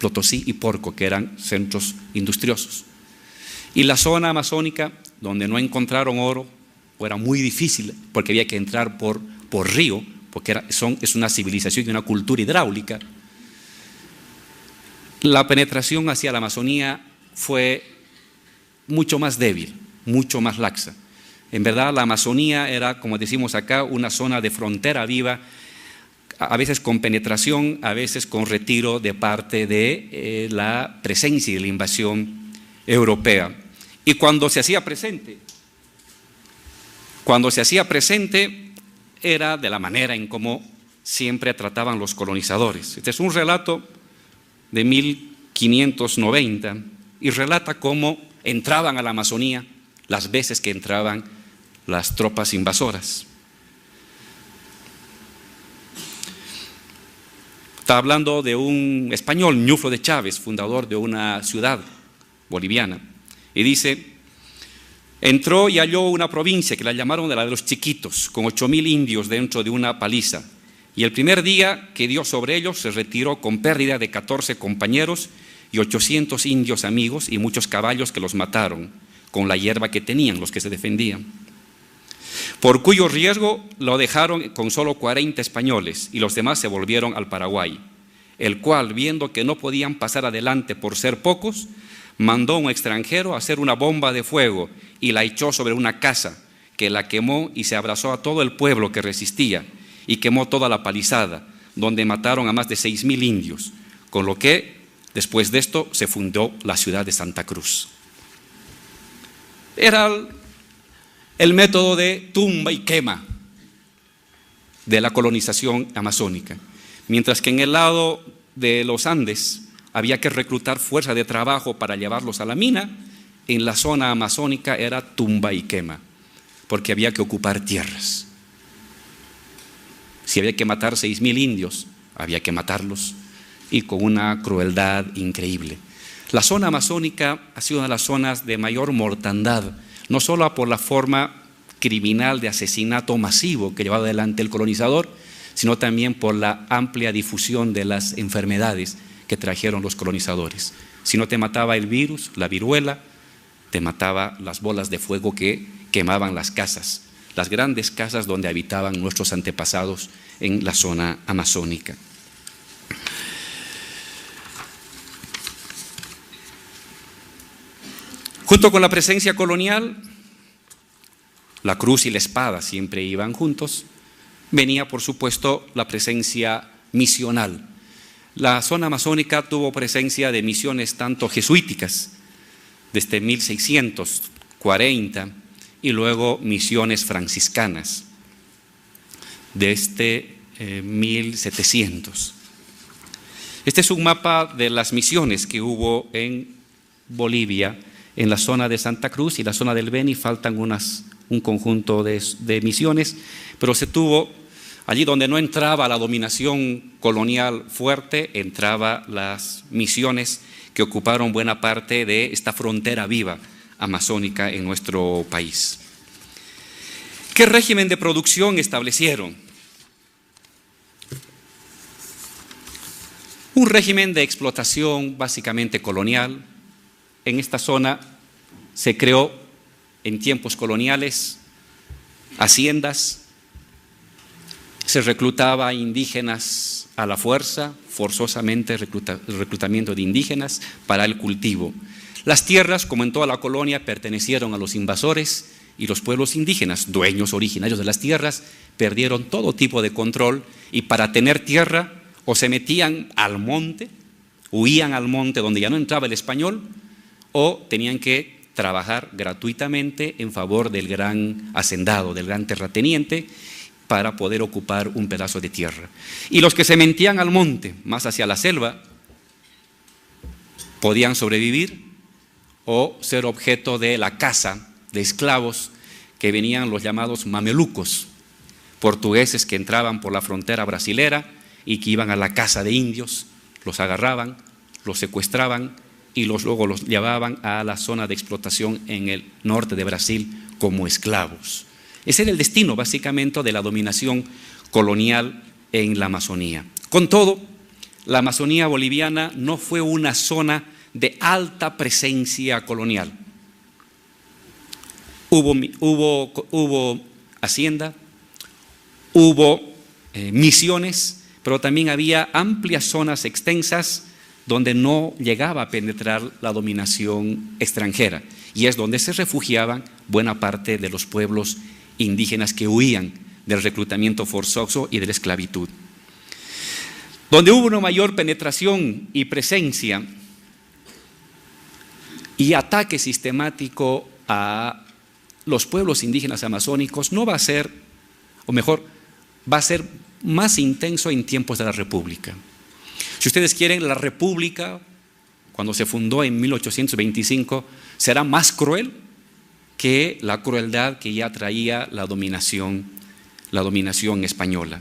Potosí y Porco, que eran centros industriosos. Y la zona amazónica, donde no encontraron oro, era muy difícil porque había que entrar por río, porque es una civilización y una cultura hidráulica. La penetración hacia la Amazonía fue mucho más débil, mucho más laxa. En verdad, la Amazonía era, como decimos acá, una zona de frontera viva, a veces con penetración, a veces con retiro de parte de la presencia y de la invasión europea. Y cuando se hacía presente era de la manera en cómo siempre trataban los colonizadores. Este es un relato de 1590 y relata cómo entraban a la Amazonía las veces que entraban las tropas invasoras. Está hablando de un español, Ñuflo de Chávez, fundador de una ciudad boliviana, y dice: entró y halló una provincia que la llamaron de la de los chiquitos, con 8,000 indios dentro de una paliza, y el primer día que dio sobre ellos se retiró con pérdida de 14 compañeros y 800 indios amigos y muchos caballos que los mataron con la hierba que tenían los que se defendían, por cuyo riesgo lo dejaron con solo 40 españoles y los demás se volvieron al Paraguay, el cual, viendo que no podían pasar adelante por ser pocos, mandó a un extranjero a hacer una bomba de fuego y la echó sobre una casa, que la quemó y se abrazó a todo el pueblo que resistía y quemó toda la palizada, donde mataron a más de 6,000 indios, con lo que después de esto se fundó la ciudad de Santa Cruz. Era el método de tumba y quema de la colonización amazónica, mientras que en el lado de los Andes había que reclutar fuerza de trabajo para llevarlos a la mina. En la zona amazónica era tumba y quema, porque había que ocupar tierras. Si había que matar 6,000 indios, había que matarlos, y con una crueldad increíble. La zona amazónica ha sido una de las zonas de mayor mortandad, no solo por la forma criminal de asesinato masivo que llevaba adelante el colonizador, sino también por la amplia difusión de las enfermedades que trajeron los colonizadores. Si no te mataba el virus, la viruela, te mataba las bolas de fuego que quemaban las casas, las grandes casas donde habitaban nuestros antepasados en la zona amazónica. Junto con la presencia colonial, la cruz y la espada siempre iban juntos, venía por supuesto la presencia misional. La zona amazónica tuvo presencia de misiones tanto jesuíticas desde 1640 y luego misiones franciscanas desde 1700. Este es un mapa de las misiones que hubo en Bolivia, en la zona de Santa Cruz y la zona del Beni. Faltan un conjunto de misiones, pero se tuvo allí donde no entraba la dominación colonial fuerte, entraban las misiones que ocuparon buena parte de esta frontera viva amazónica en nuestro país. ¿Qué régimen de producción establecieron? Un régimen de explotación básicamente colonial. En esta zona se creó en tiempos coloniales haciendas, se reclutaba indígenas a la fuerza, forzosamente reclutamiento de indígenas para el cultivo. Las tierras, como en toda la colonia, pertenecieron a los invasores y los pueblos indígenas, dueños originarios de las tierras, perdieron todo tipo de control y para tener tierra o se metían al monte, huían al monte donde ya no entraba el español, o tenían que trabajar gratuitamente en favor del gran hacendado, del gran terrateniente, para poder ocupar un pedazo de tierra. Y los que se metían al monte, más hacia la selva, podían sobrevivir o ser objeto de la caza de esclavos que venían los llamados mamelucos, portugueses que entraban por la frontera brasilera y que iban a la caza de indios, los agarraban, los secuestraban y luego los llevaban a la zona de explotación en el norte de Brasil como esclavos. Ese era el destino básicamente de la dominación colonial en la Amazonía. Con todo, la Amazonía boliviana no fue una zona de alta presencia colonial. Hubo hacienda, hubo misiones, pero también había amplias zonas extensas donde no llegaba a penetrar la dominación extranjera, y es donde se refugiaban buena parte de los pueblos indígenas que huían del reclutamiento forzoso y de la esclavitud. Donde hubo una mayor penetración y presencia y ataque sistemático a los pueblos indígenas amazónicos, no va a ser, o mejor, va a ser más intenso en tiempos de la República. Si ustedes quieren, la República, cuando se fundó en 1825, será más cruel que la crueldad que ya traía la dominación española.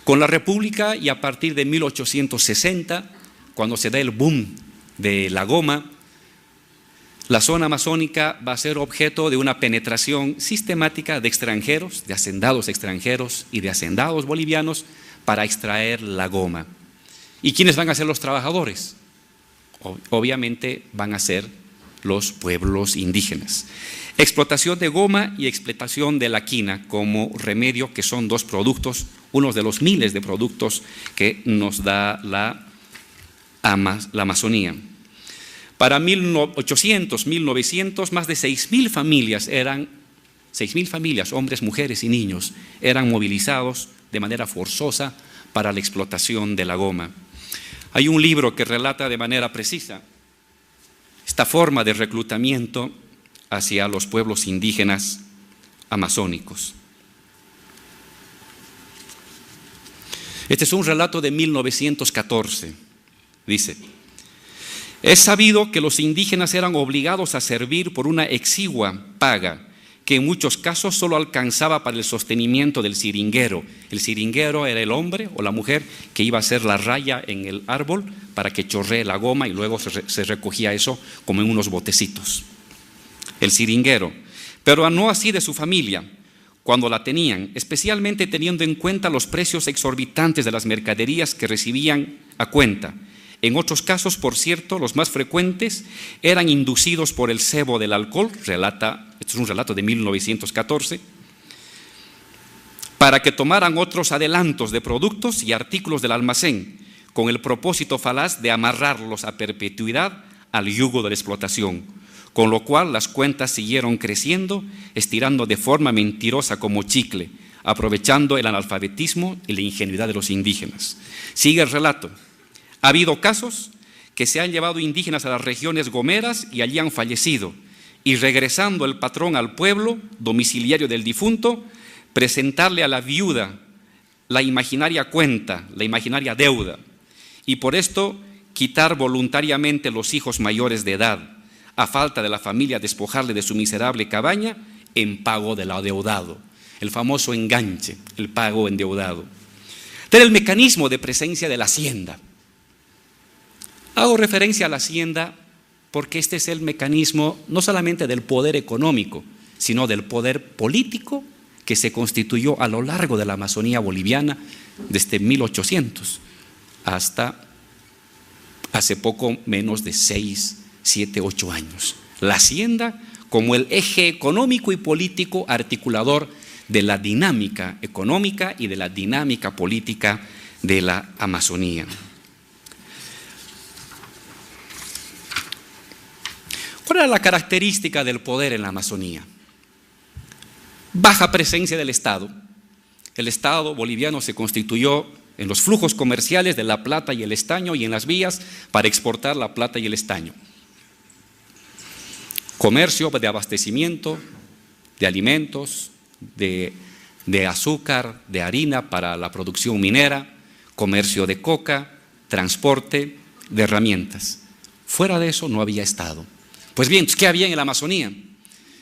Con la República, y a partir de 1860, cuando se da el boom de la goma, la zona amazónica va a ser objeto de una penetración sistemática de extranjeros, de hacendados extranjeros y de hacendados bolivianos para extraer la goma. ¿Y quiénes van a ser los trabajadores? Obviamente van a ser los pueblos indígenas. Explotación de goma y explotación de la quina como remedio, que son dos productos, uno de los miles de productos que nos da la Amazonía. Para 1800, 1900, más de 6.000 familias, hombres, mujeres y niños, eran movilizados de manera forzosa para la explotación de la goma. Hay un libro que relata de manera precisa esta forma de reclutamiento hacia los pueblos indígenas amazónicos. Este es un relato de 1914. Dice: es sabido que los indígenas eran obligados a servir por una exigua paga, que en muchos casos solo alcanzaba para el sostenimiento del siringuero. El siringuero era el hombre o la mujer que iba a hacer la raya en el árbol para que chorree la goma, y luego se recogía eso como en unos botecitos. El siringuero, pero no así de su familia, cuando la tenían, especialmente teniendo en cuenta los precios exorbitantes de las mercaderías que recibían a cuenta. En otros casos, por cierto, los más frecuentes eran inducidos por el cebo del alcohol, esto es un relato de 1914, para que tomaran otros adelantos de productos y artículos del almacén, con el propósito falaz de amarrarlos a perpetuidad al yugo de la explotación, con lo cual las cuentas siguieron creciendo, estirando de forma mentirosa como chicle, aprovechando el analfabetismo y la ingenuidad de los indígenas. Sigue el relato. Ha habido casos que se han llevado indígenas a las regiones gomeras y allí han fallecido, y regresando el patrón al pueblo domiciliario del difunto, presentarle a la viuda la imaginaria cuenta, la imaginaria deuda, y por esto quitar voluntariamente los hijos mayores de edad, a falta de la familia despojarle de su miserable cabaña en pago del adeudado. El famoso enganche, el pago endeudado. Era el mecanismo de presencia de la hacienda. Hago referencia a la hacienda porque este es el mecanismo no solamente del poder económico, sino del poder político que se constituyó a lo largo de la Amazonía boliviana desde 1800 hasta hace poco menos de 6, 7, 8 años. La hacienda como el eje económico y político articulador de la dinámica económica y de la dinámica política de la Amazonía. ¿Cuál era la característica del poder en la Amazonía? Baja presencia del Estado. El Estado boliviano se constituyó en los flujos comerciales de la plata y el estaño y en las vías para exportar la plata y el estaño. Comercio de abastecimiento, de alimentos, de azúcar, de harina para la producción minera, comercio de coca, transporte de herramientas. Fuera de eso no había Estado. Pues bien, ¿qué había en la Amazonía?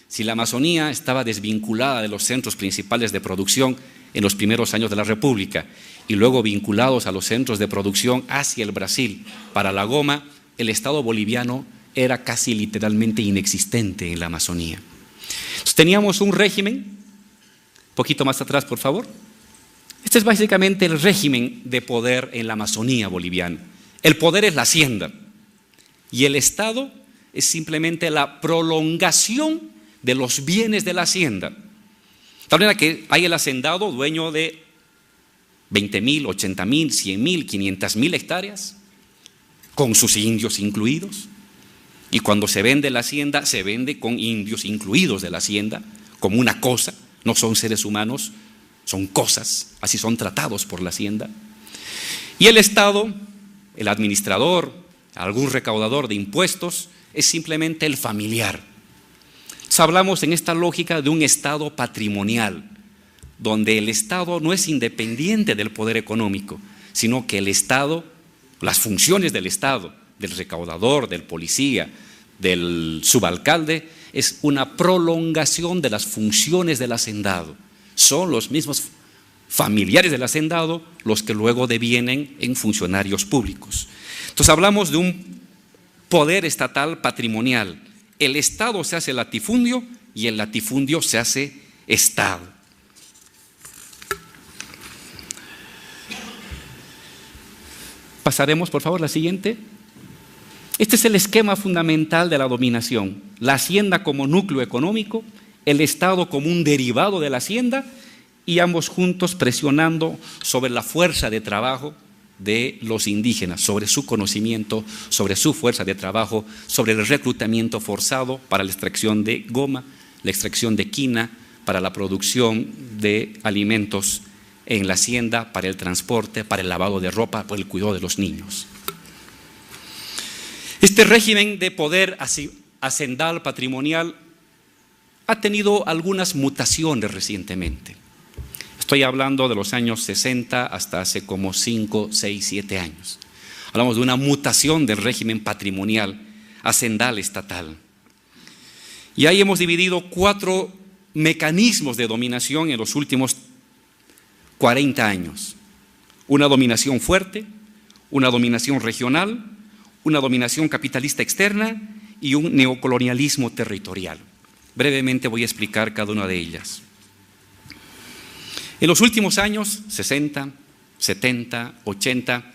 Si la Amazonía estaba desvinculada de los centros principales de producción en los primeros años de la República y luego vinculados a los centros de producción hacia el Brasil para la goma, el Estado boliviano era casi literalmente inexistente en la Amazonía. Entonces, teníamos un régimen, poquito más atrás por favor, Este es básicamente el régimen de poder en la Amazonía boliviana. El poder es la hacienda y el Estado es simplemente la prolongación de los bienes de la hacienda. De tal manera que hay el hacendado dueño de 20.000, 80.000, 100.000, 500.000 hectáreas, con sus indios incluidos. Y cuando se vende la hacienda, se vende con indios incluidos de la hacienda, como una cosa, no son seres humanos, son cosas, así son tratados por la hacienda. Y el Estado, el administrador, algún recaudador de impuestos, es simplemente el familiar. Entonces hablamos en esta lógica de un Estado patrimonial, donde el Estado no es independiente del poder económico, sino que el Estado, las funciones del Estado, del recaudador, del policía, del subalcalde, es una prolongación de las funciones del hacendado. Son los mismos familiares del hacendado los que luego devienen en funcionarios públicos. Entonces hablamos de un poder estatal patrimonial. El Estado se hace latifundio y el latifundio se hace Estado. Pasaremos, por favor, la siguiente. Este es el esquema fundamental de la dominación. La hacienda como núcleo económico, el Estado como un derivado de la hacienda y ambos juntos presionando sobre la fuerza de trabajo de los indígenas, sobre su conocimiento, sobre su fuerza de trabajo, sobre el reclutamiento forzado para la extracción de goma, la extracción de quina, para la producción de alimentos en la hacienda, para el transporte, para el lavado de ropa, para el cuidado de los niños. Este régimen de poder hacendal patrimonial ha tenido algunas mutaciones recientemente. Estoy hablando de los años 60 hasta hace como 5, 6, 7 años. Hablamos de una mutación del régimen patrimonial hacendal estatal. Y ahí hemos dividido 4 mecanismos de dominación en los últimos 40 años. Una dominación fuerte, una dominación regional, una dominación capitalista externa y un neocolonialismo territorial. Brevemente voy a explicar cada una de ellas. En los últimos años, 60, 70, 80,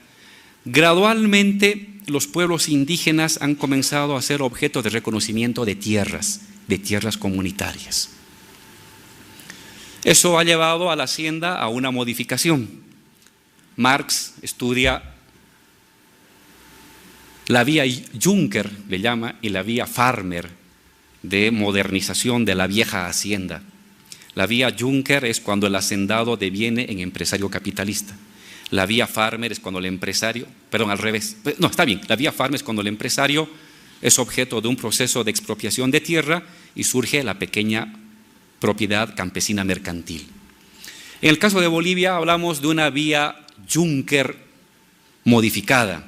gradualmente los pueblos indígenas han comenzado a ser objeto de reconocimiento de tierras comunitarias. Eso ha llevado a la hacienda a una modificación. Marx estudia la vía Juncker, le llama, y la vía Farmer de modernización de la vieja hacienda. La vía Juncker es cuando el hacendado deviene en empresario capitalista. La vía Farmer es cuando el empresario, perdón, al revés, no, está bien, la vía Farmer es cuando el empresario es objeto de un proceso de expropiación de tierra y surge la pequeña propiedad campesina mercantil. En el caso de Bolivia hablamos de una vía Juncker modificada.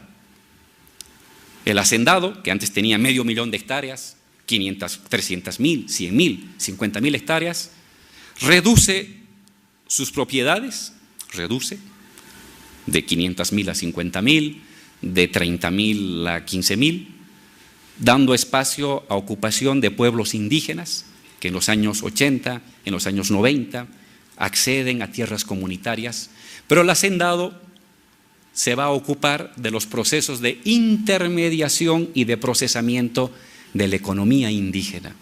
El hacendado, que antes tenía 500.000 de hectáreas, 500, 300.000, 100.000, 50.000 hectáreas, reduce sus propiedades, reduce de 500.000 a 50.000, de 30.000 a 15.000, dando espacio a ocupación de pueblos indígenas que en los años 80, en los años 90 acceden a tierras comunitarias, pero el hacendado se va a ocupar de los procesos de intermediación y de procesamiento de la economía indígena.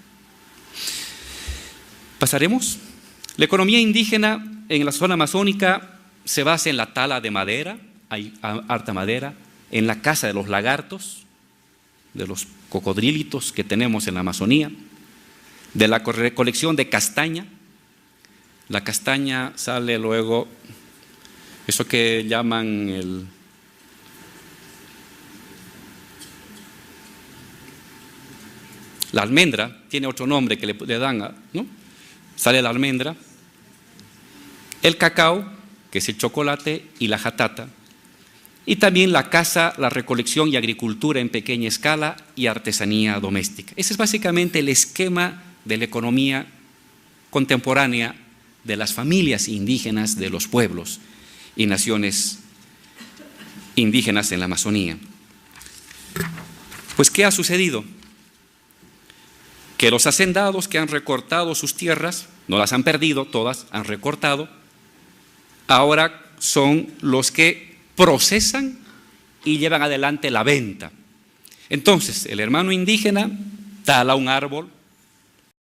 ¿Pasaremos? La economía indígena en la zona amazónica se basa en la tala de madera, hay harta madera, en la caza de los lagartos, de los cocodrilitos que tenemos en la Amazonía, de la recolección de castaña. La castaña sale luego, eso que llaman la almendra, tiene otro nombre que le dan, ¿no? Sale la almendra, el cacao, que es el chocolate, y la jatata. Y también la caza, la recolección y agricultura en pequeña escala y artesanía doméstica. Ese es básicamente el esquema de la economía contemporánea de las familias indígenas de los pueblos y naciones indígenas en la Amazonía. Pues, ¿qué ha sucedido? Que los hacendados que han recortado sus tierras, no las han perdido, todas han recortado, ahora son los que procesan y llevan adelante la venta. Entonces, el hermano indígena tala un árbol,